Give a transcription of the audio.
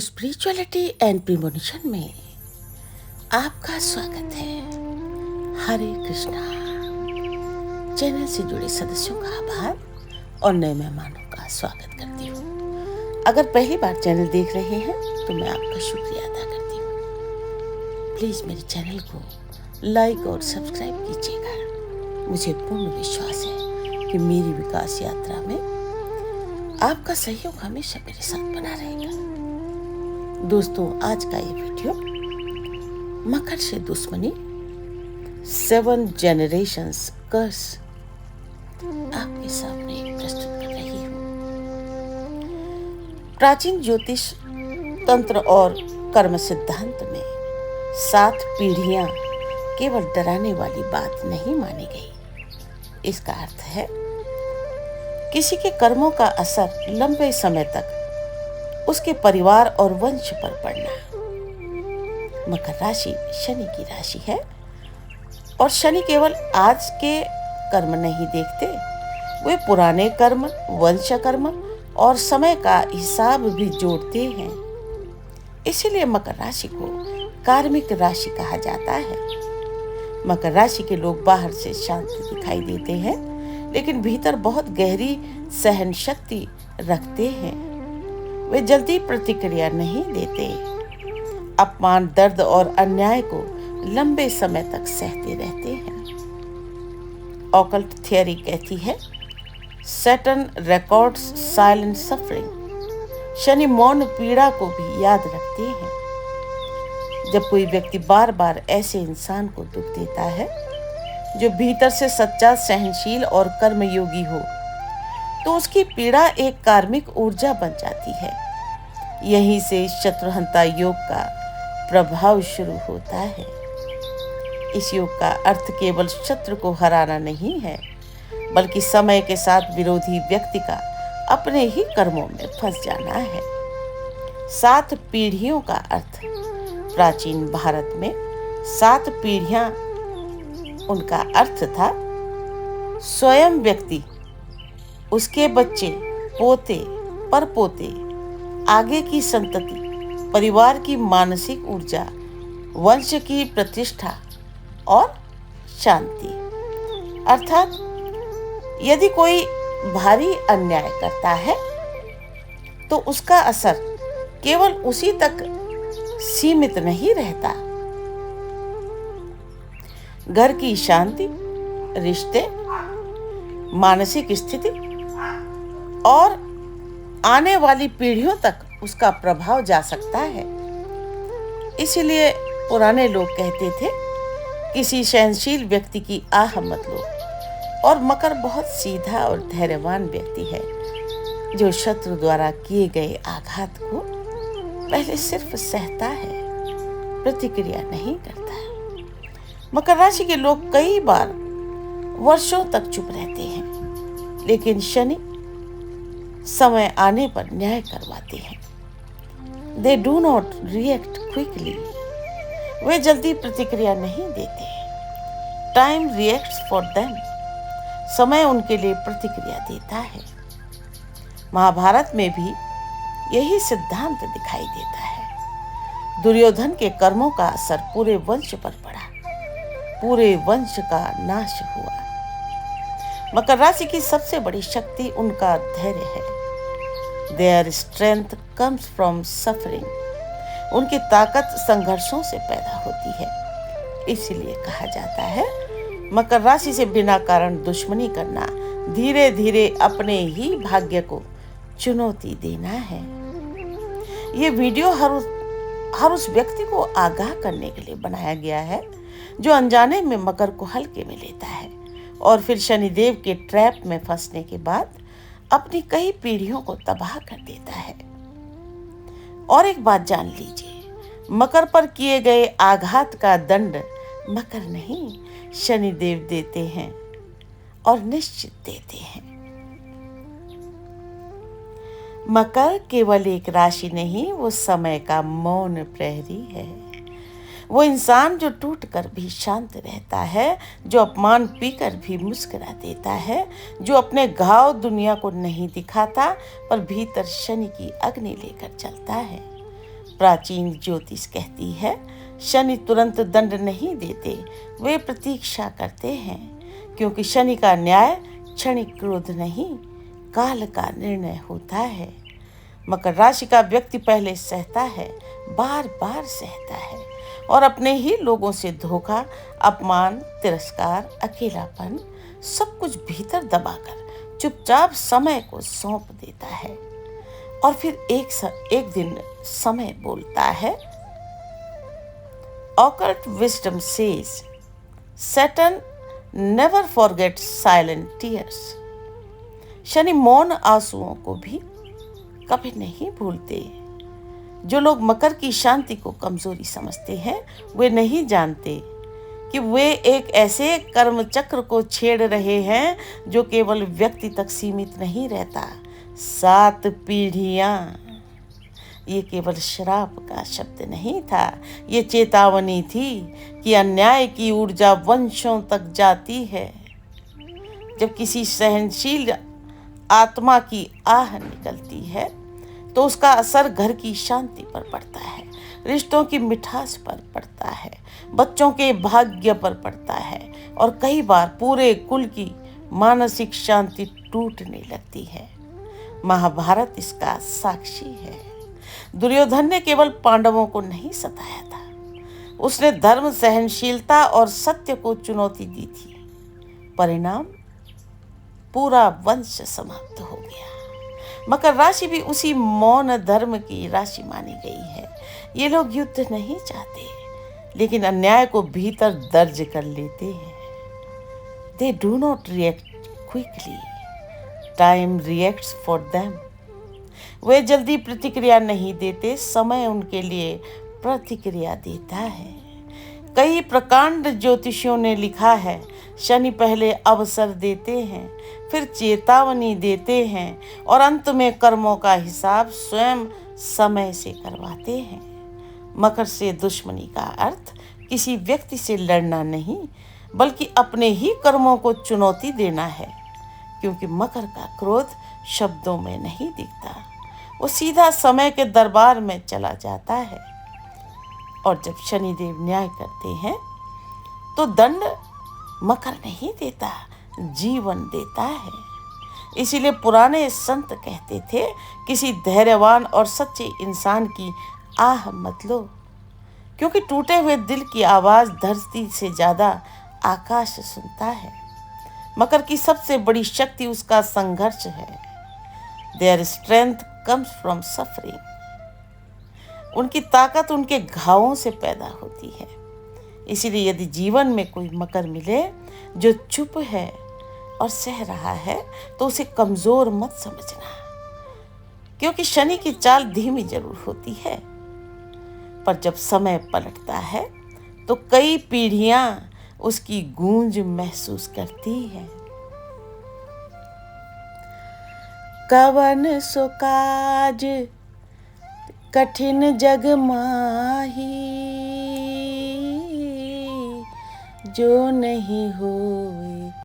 Spirituality and premonition में आपका स्वागत है। हरे कृष्णा। चैनल से जुड़े सदस्यों का आभार और नए मेहमानों का स्वागत करती हूँ। अगर पहली बार चैनल देख रहे हैं तो मैं आपका शुक्रिया अदा करती हूँ। प्लीज मेरे चैनल को लाइक और सब्सक्राइब कीजिएगा। मुझे पूर्ण विश्वास है कि मेरी विकास यात्रा में आपका सहयोग हमेशा मेरे साथ बना रहेगा। दोस्तों, आज का ये वीडियो मकर से दुश्मनी 7 जनरेशंस कर्स आपके सामने प्रस्तुत कर रही हूँ। प्राचीन ज्योतिष तंत्र और कर्म सिद्धांत में 7 पीढ़ियां केवल डराने वाली बात नहीं मानी गई। इसका अर्थ है किसी के कर्मों का असर लंबे समय तक उसके परिवार और वंश पर पड़ना। मकर राशि शनि की राशि है और शनि केवल आज के कर्म नहीं देखते, वे पुराने कर्म, वंश कर्म और समय का हिसाब भी जोड़ते हैं। इसीलिए मकर राशि को कार्मिक राशि कहा जाता है। मकर राशि के लोग बाहर से शांत दिखाई देते हैं, लेकिन भीतर बहुत गहरी सहन शक्ति रखते हैं। वे जल्दी प्रतिक्रिया नहीं देते, अपमान, दर्द और अन्याय को लंबे समय तक सहते रहते हैं। ऑकल्ट थियरी कहती है, Saturn records silent suffering. Shani मौन पीड़ा को भी याद रखते हैं। जब कोई व्यक्ति बार बार ऐसे इंसान को दुख देता है जो भीतर से सच्चा, सहनशील और कर्मयोगी हो, तो उसकी पीड़ा एक कार्मिक ऊर्जा बन जाती है। यहीं से शत्रुहंता योग का प्रभाव शुरू होता है। इस योग का अर्थ केवल शत्रु को हराना नहीं है, बल्कि समय के साथ विरोधी व्यक्ति का अपने ही कर्मों में फंस जाना है। 7 पीढ़ियों का अर्थ प्राचीन भारत में 7 पीढ़ियां, उनका अर्थ था स्वयं व्यक्ति, उसके बच्चे, पोते, परपोते, आगे की संतति, परिवार की मानसिक ऊर्जा, वंश की प्रतिष्ठा और शांति। अर्थात यदि कोई भारी अन्याय करता है तो उसका असर केवल उसी तक सीमित नहीं रहता। घर की शांति, रिश्ते, मानसिक स्थिति और आने वाली पीढ़ियों तक उसका प्रभाव जा सकता है। इसीलिए पुराने लोग कहते थे, किसी सहनशील व्यक्ति की आह मत लो। और मकर बहुत सीधा और धैर्यवान व्यक्ति है, जो शत्रु द्वारा किए गए आघात को पहले सिर्फ सहता है, प्रतिक्रिया नहीं करता है। मकर राशि के लोग कई बार वर्षों तक चुप रहते हैं, लेकिन शनि समय आने पर न्याय करवाते हैं। They do not react quickly. वे जल्दी प्रतिक्रिया नहीं देते। Time reacts for them. समय उनके लिए प्रतिक्रिया देता है। महाभारत में भी यही सिद्धांत दिखाई देता है। दुर्योधन के कर्मों का असर पूरे वंश पर पड़ा, पूरे वंश का नाश हुआ। मकर राशि की सबसे बड़ी शक्ति उनका धैर्य है। Their strength comes from suffering. उनकी ताकत संघर्षों से पैदा होती है। इसीलिए कहा जाता है, मकर राशि से बिना कारण दुश्मनी करना धीरे धीरे अपने ही भाग्य को चुनौती देना है। ये वीडियो हर उस व्यक्ति को आगाह करने के लिए बनाया गया है जो अनजाने में मकर को हल्के में लेता है और फिर शनिदेव के ट्रैप में फंसने के बाद अपनी कई पीढ़ियों को तबाह कर देता है। और एक बात जान लीजिए, मकर पर किए गए आघात का दंड मकर नहीं, शनिदेव देते हैं और निश्चित देते हैं। मकर केवल एक राशि नहीं, वो समय का मौन प्रहरी है। वो इंसान जो टूट कर भी शांत रहता है, जो अपमान पीकर भी मुस्कुरा देता है, जो अपने घाव दुनिया को नहीं दिखाता पर भीतर शनि की अग्नि लेकर चलता है। प्राचीन ज्योतिष कहती है, शनि तुरंत दंड नहीं देते, वे प्रतीक्षा करते हैं, क्योंकि शनि का न्याय क्षणिक क्रोध नहीं, काल का निर्णय होता है। मकर राशि का व्यक्ति पहले सहता है, बार बार सहता है और अपने ही लोगों से धोखा, अपमान, तिरस्कार, अकेलापन सब कुछ भीतर दबाकर चुपचाप समय को सौंप देता है। और फिर एक दिन समय बोलता है। Occult wisdom says, Saturn never forgets silent tears. Shani मौन आंसुओं को भी कभी नहीं भूलते। जो लोग मकर की शांति को कमजोरी समझते हैं, वे नहीं जानते कि वे एक ऐसे कर्म चक्र को छेड़ रहे हैं जो केवल व्यक्ति तक सीमित नहीं रहता। 7 पीढ़ियां, ये केवल श्राप का शब्द नहीं था, ये चेतावनी थी कि अन्याय की ऊर्जा वंशों तक जाती है। जब किसी सहनशील आत्मा की आह निकलती है तो उसका असर घर की शांति पर पड़ता है, रिश्तों की मिठास पर पड़ता है, बच्चों के भाग्य पर पड़ता है और कई बार पूरे कुल की मानसिक शांति टूटने लगती है। महाभारत इसका साक्षी है। दुर्योधन ने केवल पांडवों को नहीं सताया था, उसने धर्म, सहनशीलता और सत्य को चुनौती दी थी। परिणाम, पूरा वंश समाप्त हो गया। मकर राशि भी उसी मौन धर्म की राशि मानी गई है। ये लोग युद्ध नहीं चाहते, लेकिन अन्याय को भीतर दर्ज कर लेते हैं। They do not react quickly. Time reacts for them. वे जल्दी प्रतिक्रिया नहीं देते, समय उनके लिए प्रतिक्रिया देता है। कई प्रकांड ज्योतिषियों ने लिखा है, शनि पहले अवसर देते हैं, फिर चेतावनी देते हैं और अंत में कर्मों का हिसाब स्वयं समय से करवाते हैं। मकर से दुश्मनी का अर्थ किसी व्यक्ति से लड़ना नहीं, बल्कि अपने ही कर्मों को चुनौती देना है, क्योंकि मकर का क्रोध शब्दों में नहीं दिखता, वो सीधा समय के दरबार में चला जाता है। और जब शनिदेव न्याय करते हैं तो दंड मकर नहीं देता, जीवन देता है। इसीलिए पुराने संत कहते थे, किसी धैर्यवान और सच्चे इंसान की आह मत लो, क्योंकि टूटे हुए दिल की आवाज धरती से ज्यादा आकाश सुनता है। मकर की सबसे बड़ी शक्ति उसका संघर्ष है। Their strength comes from suffering. उनकी ताकत उनके घावों से पैदा होती है। इसीलिए यदि जीवन में कोई मकर मिले जो चुप है और सह रहा है, तो उसे कमजोर मत समझना, क्योंकि शनि की चाल धीमी जरूर होती है, पर जब समय पलटता है तो कई पीढ़ियां उसकी गूंज महसूस करती है। कवन सो काज कठिन जग माही, जो नहीं होए